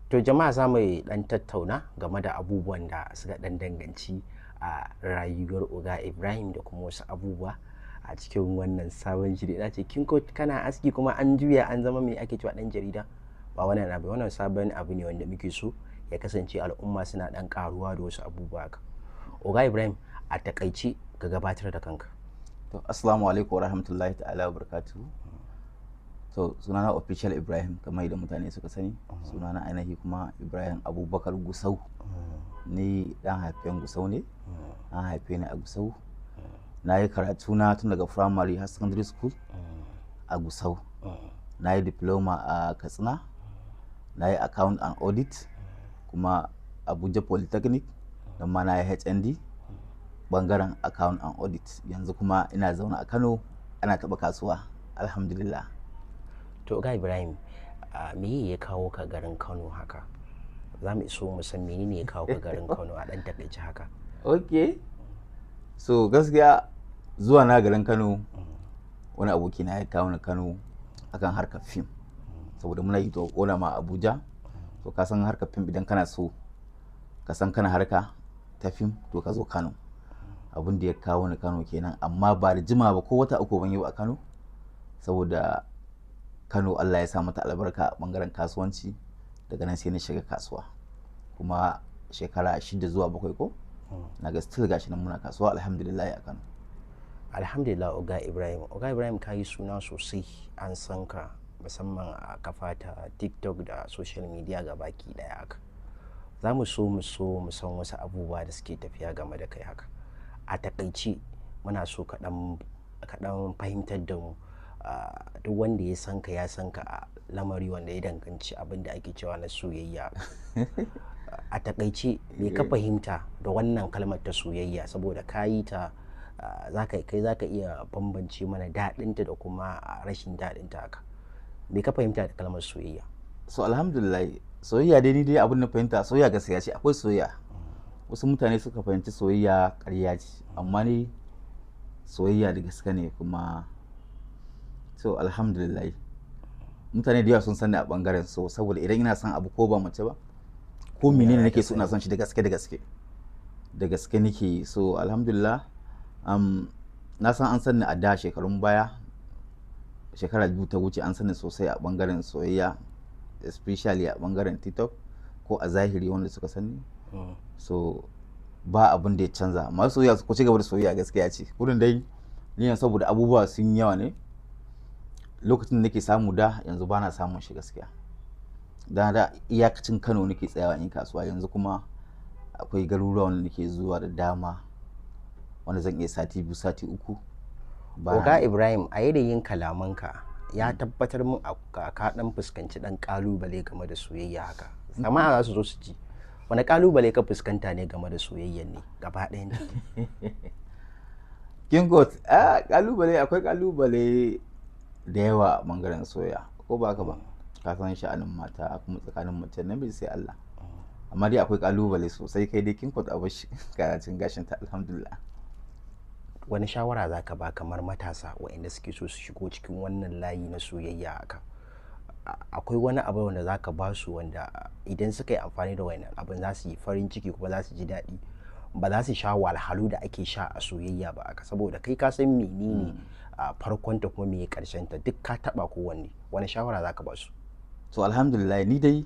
To jama'a za mu dan tattauna game da abubuwan da suka dan danganci a rayuwar Oga Ibrahim da kuma wasu abubuwa a cikin wannan sabon shiri. Na ce kinko kana aski kuma an juya an zama mai ake cewa dan jarida, ba wannan abu, wannan sabon abu ne wanda muke so ya kasance al'umma suna dan karuwa da wasu abubuwa haka. Oga Ibrahim, a takaice ka gabatar da kanka. To assalamu alaikum warahmatullahi ta'ala wabarakatuh. To sunana official Ibrahim kamar yadda mutane suka sani. Sunana ainihi kuma Ibrahim Abubakar Gusau. Ni dan haifen Gusau ne. An haife ni a Gusau. Na yi karatu na tun daga primary har secondary school a Gusau. Na yi diploma a Katsina. Na yi account and audit kuma Abuja Polytechnic. Nan ma na yi HND bangaren account and audit. Yanzu kuma ina zaune a Kano ana taɓa kasuwa. Alhamdulillah. To Oga Ibrahim, me ya kawo ka garin Kano haka? Za mu so mu san menene ya kawo ka garin Kano a dan takaice haka. Okay. So gaskiya zuwa na garin Kano wani aboki na ya kawo ni Kano akan harkar fim. Saboda muna yi to kona ma Abuja. To ka san harkar fim idan kana so ka san kana harka ta fim to ka zo Kano. Abin da ya kawo ni Kano kenan, amma ba da jima ba ko wata uku ban yi a Kano. Saboda Kano Allah ya sa mata albarka a bangaren kasuwanci, daga nan sai na shiga kasuwa. Kuma shekara 6 zuwa 7 ko? Na ga still gashi nan muna kasuwa alhamdulillah a Kano. Alhamdulillah Oga Ibrahim. Oga Ibrahim ka yi suna sosai, an san ka musamman a kafa ta TikTok da social media baki daya haka. Za mu so mu san wasu abubuwa da suke tafiya game da kai haka. A takaice muna so ka dan fahimtar da mu, duk wanda ya san ka a lamari wanda ya danganci abin da ake cewa na soyayya. A takaice me ka fahimta da wannan kalmar ta soyayya, saboda ka yi ta kai zaka iya bambance mana daɗinta da kuma rashin daɗinta haka. Me ka fahimta da kalmar soyayya? So alhamdulillah, soyayya dai ni dai abin na fahimta, soyayya gaskiya ce, akwai soyayya. Wasu mutane suka fahimci soyayya ƙarya ce, amma ni soyayya da gaske ne kuma. So alhamdulillah, mutane da yawa sun sani a bangaren so, saboda idan ina son abu ko ba mace ba ko menene nake so ina son shi da gaske nake. So alhamdulillah, na san an sani a da shekarun baya, shekara 2 ta wuce an sani sosai a bangaren soyayya, especially a bangaren TikTok ko a zahiri wanda suka sani. So ba abin da ya canza, masu soyayya ko ci gaba da soyayya gaskiya ce. Wurin dai ni saboda abubuwa sun yawa ne, lokacin da nake samu da yanzu bana samun shi gaskiya. Da iyakacin Kano nake tsayawa in kasuwa, yanzu kuma akwai garuruwa wanda nake zuwa da dama wanda zan iya sati 2 sati 3. Oga Ibrahim, a yanayin kalamanka ya tabbatar min ka dan fuskanci dan kalubale game da soyayya haka. Jama'a za su zo su ji wani kalubale ka fuskanta ne game da soyayyan ne gaba ɗayan ta. Kingo, akwai kalubale da yawa a bangaren soyayya, ko ba ka ba? Ka san sha'anin mata kuma tsakanin mace da namiji sai Allah. Amma dai akwai kalubale sosai, kai dai kingo a bashi karatun gashin ta alhamdulillah. Wani shawara za ka ba kamar matasa waɗanda suke so su shigo cikin wannan layi na soyayya haka? Akwai wani abu wanda za ka ba su wanda idan suka yi amfani da wannan abin za su yi farin ciki kuma za su ji daɗi, ba za su sha wahalhalu da ake sha a soyayya ba aka? Saboda kai ka san menene farkonta kuma me ta, duk ka taba kowanne. Wani shawara za ka ba su? So alhamdulillah, ni dai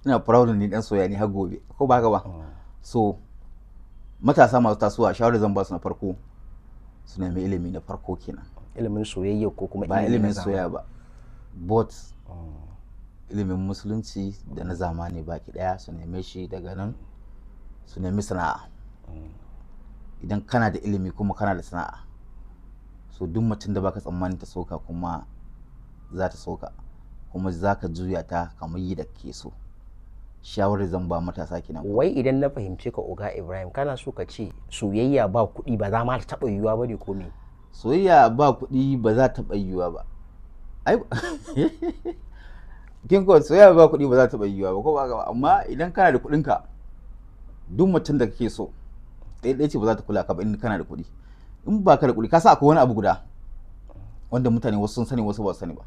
ina proud ni dan soyayya ne har gobe, ko ba ka ba? So matasa masu tasowa, shawara zan ba su na farko su nemi ilimi na farko kenan. Ilimin soyayya ko kuma ba ilimin soyayya ba, both ilimin musulunci da na zamani baki daya su neme shi. Daga nan su nemi sana'a. Idan kana da ilimi kuma kana da sana'a, so duk mutum da baka tsammani ta soka kuma za ta soka, kuma za ka juya ta kamar yi da ke so. Shawarar zan ba matasa kenan. Wai idan na fahimce ka Oga Ibrahim, kana so ka ce soyayya ba kuɗi ba za ma ta taɓa yiwuwa ba ne ko me? Soyayya ba kuɗi ba za ta taɓa yiwuwa ba. Ai Kingo, soyayya ba kuɗi ba za ta taɓa yiwuwa ba, ko ba ka ba? Amma idan kana da kuɗinka, duk mutum da kake so ɗaya ce ba za ta kula ka ba in kana da kuɗi. In ba ka da kuɗi, ka sa akwai wani abu guda wanda mutane wasu sun sani wasu ba su sani ba.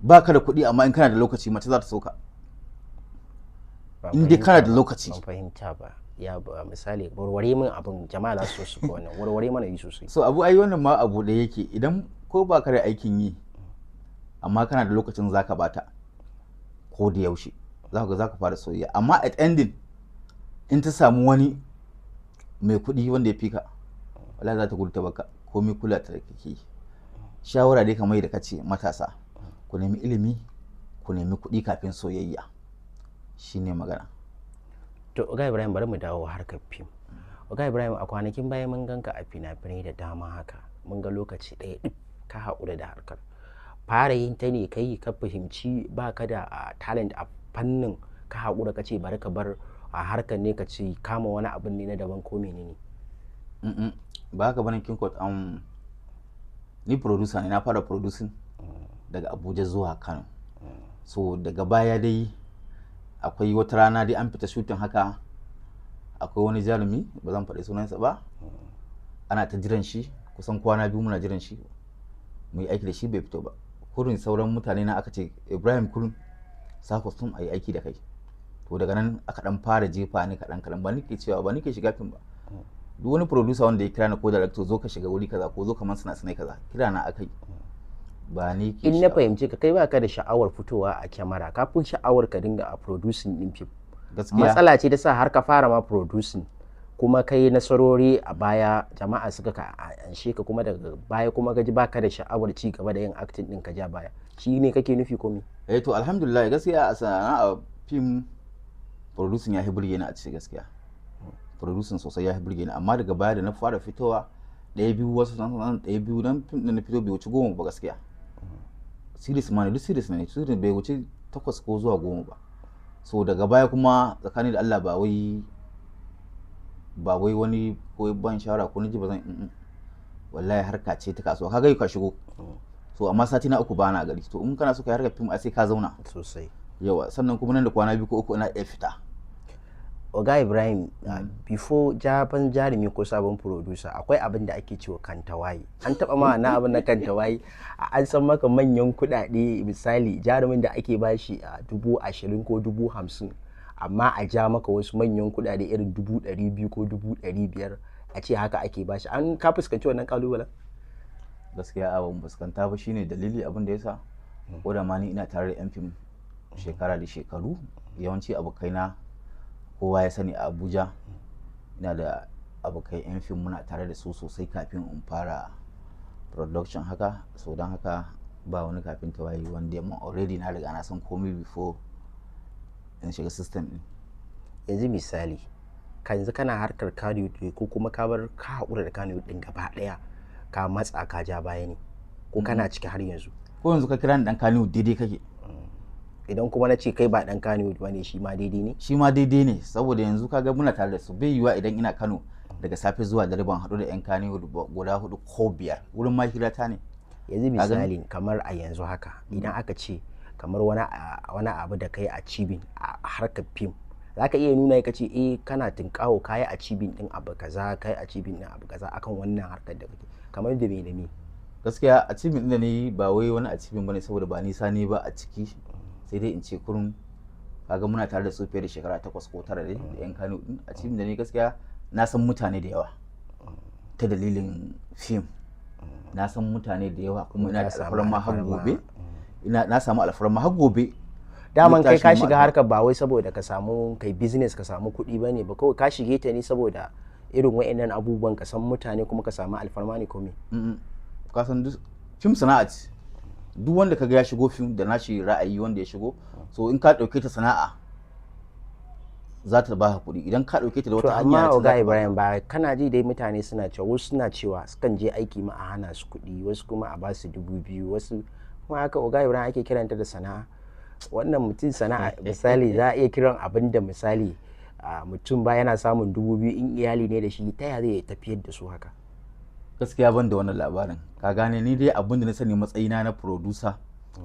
Ba ka da kuɗi amma in kana da lokaci mace za ta so ka. in dai kana da lokaci. Ban fahimta ba. Ya ba misali warware min abin jama'a za su ga wannan warware mana yi sosai. So abu ai wannan ma abu da yake idan ko ba ka da aikin yi amma kana da lokacin zaka bata ko da yaushe zaka fara soyayya, amma at ending in ta samu wani mai kuɗi wanda ya fika wallahi za ta gudu ta baka komai kula ta kake. Shawara dai kamar da kace matasa ku nemi ilimi ku nemi kuɗi kafin soyayya shine magana. To Oga Ibrahim bari mu dawo harkar fim. Oga Ibrahim a kwanakin baya mun ganka a fina-finai da dama haka mun ga lokaci ɗaya duk ka haƙura da harkar. Fara yin ta ne kai ka fahimci ba ka da talent a fannin ka haƙura ka ce bari ka bar a harkar ne ka ce kama wani abin ne na daban ko menene? Ba haka bane King Court, ni producer ne, na fara producing daga Abuja zuwa Kano. So daga baya dai akwai wata rana dai an fita shooting haka akwai wani jarumi ba zan faɗi sunansa ba ana ta jiran shi kusan kwana 2 muna jiran shi mu yi aiki da shi bai fito ba. Kurin sauran mutane na aka ce Ibrahim kurin sa costume a yi aiki da kai. To daga nan aka dan fara jefa ni kaɗan ba nake cewa ba nake shiga fim ba. Duk wani producer wanda ya kira ni ko director zo ka shiga wuri kaza ko zo ka man sanai kaza kira na akai ba ni ke. In na fahimci ka kai baka da sha'awar fitowa a kyamara kafin sha'awar ka dinga a producing din fim. Matsala ce ta sa har ka fara ma producing kuma kai nasarori a baya jama'a suka ka anshe ka kuma daga baya kuma ka ji baka da sha'awar ci gaba da yin acting din ka ja baya. Shi ne kake nufi ko me? To alhamdulillah gaskiya a sana'a fim producing ya burge ni a ce gaskiya. Producing sosai ya burge ni amma daga baya da na fara fitowa ɗaya biyu dan fim din na fito bai wuce 10 ba gaskiya. Series ma ne duk series ne bai wuce 8 ko zuwa 10 ba. So daga baya kuma tsakanin da Allah ba wai wani ko ban shawara ko niji ba zan wallahi harka ce ta kasuwa kaga ka shigo. So amma sati na 3 ba na gari to in kana so ka harka film a sai ka zauna sosai. Yawa sannan kuma nan da kwana 2 ko 3 ina iya fita. Oga Ibrahim before jaban jarumi ko sabon producer akwai abin da ake cewa kantawaye. An taba ma na abin na kantawaye an san maka manyan kuɗaɗe misali jarumin da ake bashi a 20,000 ko 50,000 amma a ja maka wasu manyan kuɗaɗe irin 200,000 ko 500,000 a ce haka ake bashi. An ka fuskanci wannan kalubalen? Gaskiya abin fuskanta ba shine dalili abin da yasa ko da ma ni ina tare da yan fim shekara da shekaru yawanci abokaina kowa ya sani a Abuja ina da abokai yan fim muna tare da su sosai kafin in fara production haka. So don haka ba wani kafin tawaye wanda yamma already na riga na san komai before in shiga system din. Yanzu misali yanzu kana harkar Kannywood ko kuma ka bar ka haƙura da Kannywood din gaba ɗaya ka matsa ka ja baya ne ko kana ciki har yanzu? Ko yanzu ka kira ni dan Kannywood daidai kake. Idan kuma na ce kai ba dan Kannywood bane shi ma daidai ne? Shi ma daidai ne saboda yanzu kaga muna tare da su bai yiwa idan ina Kano daga safe zuwa dare ban haɗu da yan Kannywood guda 4 ko 5 wurin ma hirata ne. Yanzu misali kamar a yanzu haka idan aka ce kamar wani abu da kai achieving a harkar fim zaka iya nuna ka ce kana tinkawo kai achieving din abu kaza kai achieving din abu kaza akan wannan harkar da kake kamar da me gaskiya achieving din da ni ba wai wani achieving bane saboda ba nisa ne ba a ciki sai dai in ce kurun kaga muna tare da su fiye da shekara 8 ko 9 da yan Kano din achieving da ni gaskiya na san mutane da yawa ta dalilin fim na san mutane da yawa kuma ina da alfarma har gobe na samu alfarma har gobe. Daman kai ka shiga harkar ba wai saboda ka samu kai business ka samu kuɗi bane ba kawai ka shige ta ne saboda irin wa'annan abubuwan ka san mutane kuma ka samu alfarma ne ko me? Ka san fim sana'a ce duk wanda kaga ya shigo fim da nashi ra'ayi wanda ya shigo so in ka dauke ta sana'a za ta ba kuɗi idan ka dauke ta da wata hanya amma Oga Ibrahim ba kana ji dai mutane suna cewa wasu suna cewa sukan je aiki ma a hana su kuɗi wasu kuma a ba su 2,000 wasu kuma haka Oga Ibrahim ake kiranta da sana'a. Wannan mutum sana'a misali za a iya kiran abin da misali mutum ba yana samun 2,000 in iyali ne da shi ta ya zai tafiyar da su haka? Gaskiya ban da wannan labarin ka gane ni dai abin da na sani matsayina na producer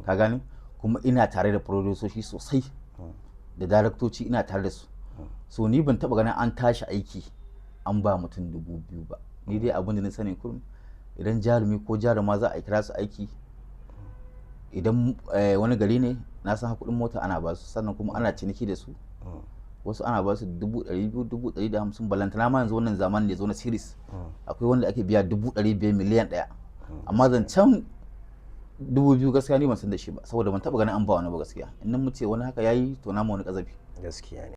ka gane kuma ina tare da producer sosai da daraktoci ina tare da su so ni ban taba ganin an tashi aiki an ba mutum 2,000 ba. Ni dai abin da na sani kurum idan jarumi ko jaruma za a kira su aiki idan wani gari ne na san kuɗin mota ana ba su sannan kuma ana ciniki da su wasu ana ba su 200,000 250,000 balantana ma yanzu wannan zamanin da ya zo na series akwai wanda ake biya 500,000 miliyan 1 amma zancen 2,000 gaskiya ni ban san da shi ba saboda ban taba ganin an ba wani ba gaskiya in nan mu ce wani haka yayi to na ma wani kazafi gaskiya ne.